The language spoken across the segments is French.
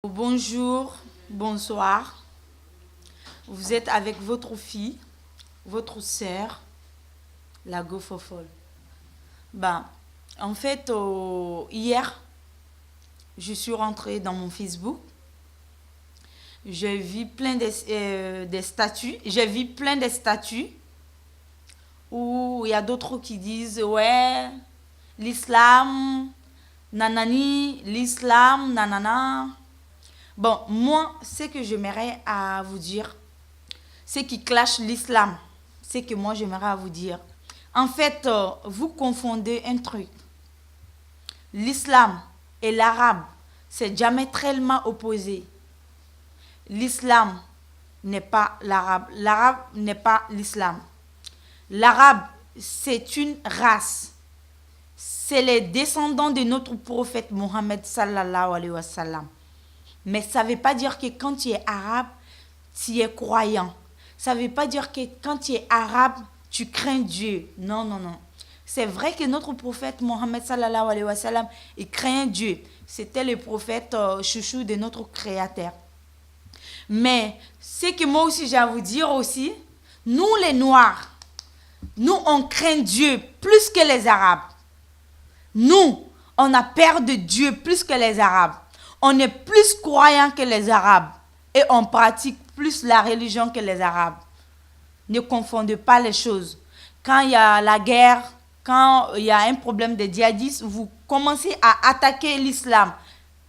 Bonjour, bonsoir. Vous êtes avec votre fille, votre sœur, la Gofofol. Ben, en fait, hier, je suis rentrée dans mon Facebook. J'ai vu plein des statuts. J'ai vu plein de statuts où il y a d'autres qui disent ouais, l'islam, nanani, l'islam, nanana. Bon, moi, ce que j'aimerais à vous dire, ce qui clash l'islam, c'est que moi j'aimerais à vous dire. En fait, vous confondez un truc. L'islam et l'arabe, c'est diamétralement opposé. L'islam n'est pas l'arabe. L'arabe n'est pas l'islam. L'arabe, c'est une race. C'est les descendants de notre prophète Mohammed sallallahu alayhi wa sallam. Mais ça ne veut pas dire que quand tu es arabe, tu es croyant. Ça ne veut pas dire que quand tu es arabe, tu crains Dieu. Non, non, non. C'est vrai que notre prophète Mohammed sallallahu alayhi wa sallam, il craint Dieu. C'était le prophète chouchou de notre créateur. Mais ce que moi aussi j'ai à vous dire aussi, nous les Noirs, nous on craint Dieu plus que les Arabes. Nous, on a peur de Dieu plus que les Arabes. On est plus croyants que les Arabes et on pratique plus la religion que les Arabes. Ne confondez pas les choses. Quand il y a la guerre, quand il y a un problème de djihadisme, vous commencez à attaquer l'islam.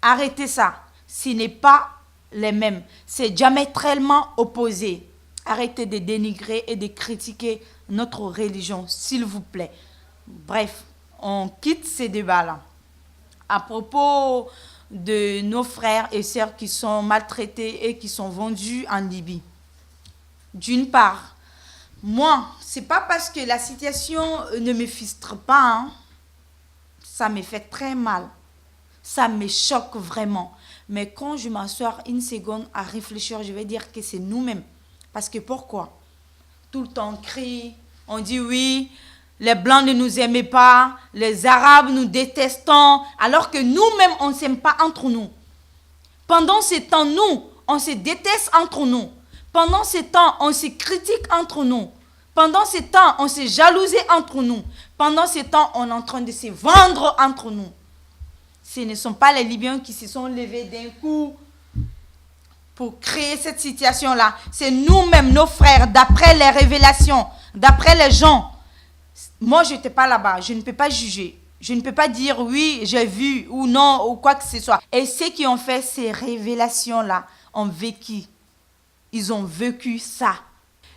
Arrêtez ça. Ce n'est pas les mêmes. C'est diamétralement opposé. Arrêtez de dénigrer et de critiquer notre religion, s'il vous plaît. Bref, on quitte ces débats-là. À propos de nos frères et sœurs qui sont maltraités et qui sont vendus en Libye. D'une part, moi, c'est pas parce que la situation ne me frustre pas, hein. Ça me fait très mal. Ça me choque vraiment. Mais quand je m'assois une seconde à réfléchir, je vais dire que c'est nous-mêmes. Parce que pourquoi? Tout le temps on crie, on dit oui, les Blancs ne nous aimaient pas, les Arabes nous détestons, alors que nous-mêmes, on ne s'aime pas entre nous. Pendant ce temps, nous, on se déteste entre nous. Pendant ce temps, on se critique entre nous. Pendant ce temps, on se jalouse entre nous. Pendant ce temps, on est en train de se vendre entre nous. Ce ne sont pas les Libyens qui se sont levés d'un coup pour créer cette situation-là. C'est nous-mêmes, nos frères, d'après les révélations, d'après les gens. Moi, je n'étais pas là-bas. Je ne peux pas juger. Je ne peux pas dire oui, j'ai vu ou non, ou quoi que ce soit. Et ceux qui ont fait ces révélations-là ont vécu. Ils ont vécu ça.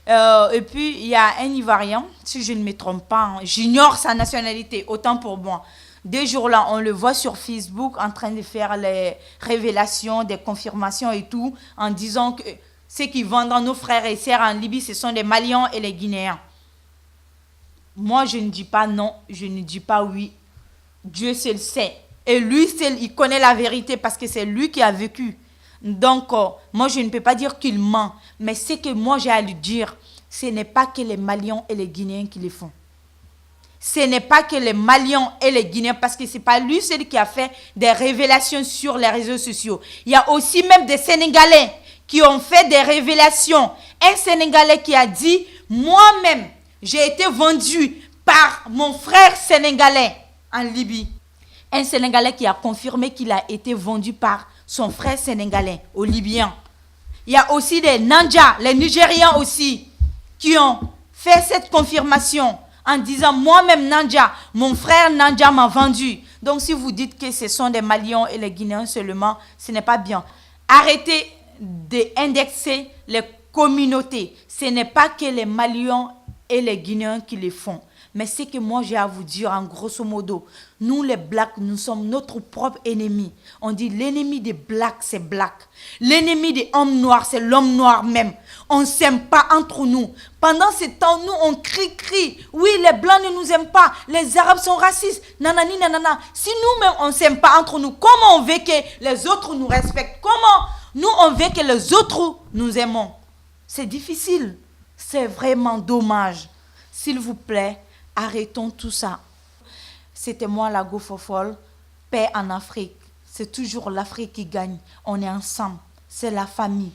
Et puis, il y a un Ivoirien, si je ne me trompe pas, hein, j'ignore sa nationalité, autant pour moi. Des jours-là, on le voit sur Facebook en train de faire les révélations, des confirmations et tout, en disant que ceux qui vendent nos frères et sœurs en Libye, ce sont les Maliens et les Guinéens. Moi, je ne dis pas non, je ne dis pas oui. Dieu seul sait. Et lui seul, il connaît la vérité parce que c'est lui qui a vécu. Donc, moi, je ne peux pas dire qu'il ment. Mais ce que moi, j'ai à lui dire, ce n'est pas que les Maliens et les Guinéens qui le font. Ce n'est pas que les Maliens et les Guinéens, parce que ce n'est pas lui seul qui a fait des révélations sur les réseaux sociaux. Il y a aussi même des Sénégalais qui ont fait des révélations. Un Sénégalais qui a dit, moi-même, j'ai été vendu par mon frère sénégalais en Libye. Un Sénégalais qui a confirmé qu'il a été vendu par son frère sénégalais aux Libyens. Il y a aussi des Nandja, les Nigérians aussi, qui ont fait cette confirmation en disant, moi-même Nandja, mon frère Nandja m'a vendu. Donc si vous dites que ce sont des Maliens et les Guinéens seulement, ce n'est pas bien. Arrêtez d'indexer les communautés. Ce n'est pas que les Maliens et les Guinéens qui les font. Mais c'est que moi j'ai à vous dire en grosso modo, nous les Blacks, nous sommes notre propre ennemi. On dit l'ennemi des Blacks, c'est Black. L'ennemi des hommes noirs, c'est l'homme noir même. On ne s'aime pas entre nous. Pendant ce temps, nous on crie. Oui, les Blancs ne nous aiment pas. Les Arabes sont racistes. Nanani, nanana. Si nous-mêmes on ne s'aime pas entre nous, comment on veut que les autres nous respectent? Comment nous on veut que les autres nous aimons? C'est difficile. C'est vraiment dommage. S'il vous plaît, arrêtons tout ça. C'était moi, la Gofofol. Paix en Afrique. c'est toujours l'Afrique qui gagne. On est ensemble. C'est la famille.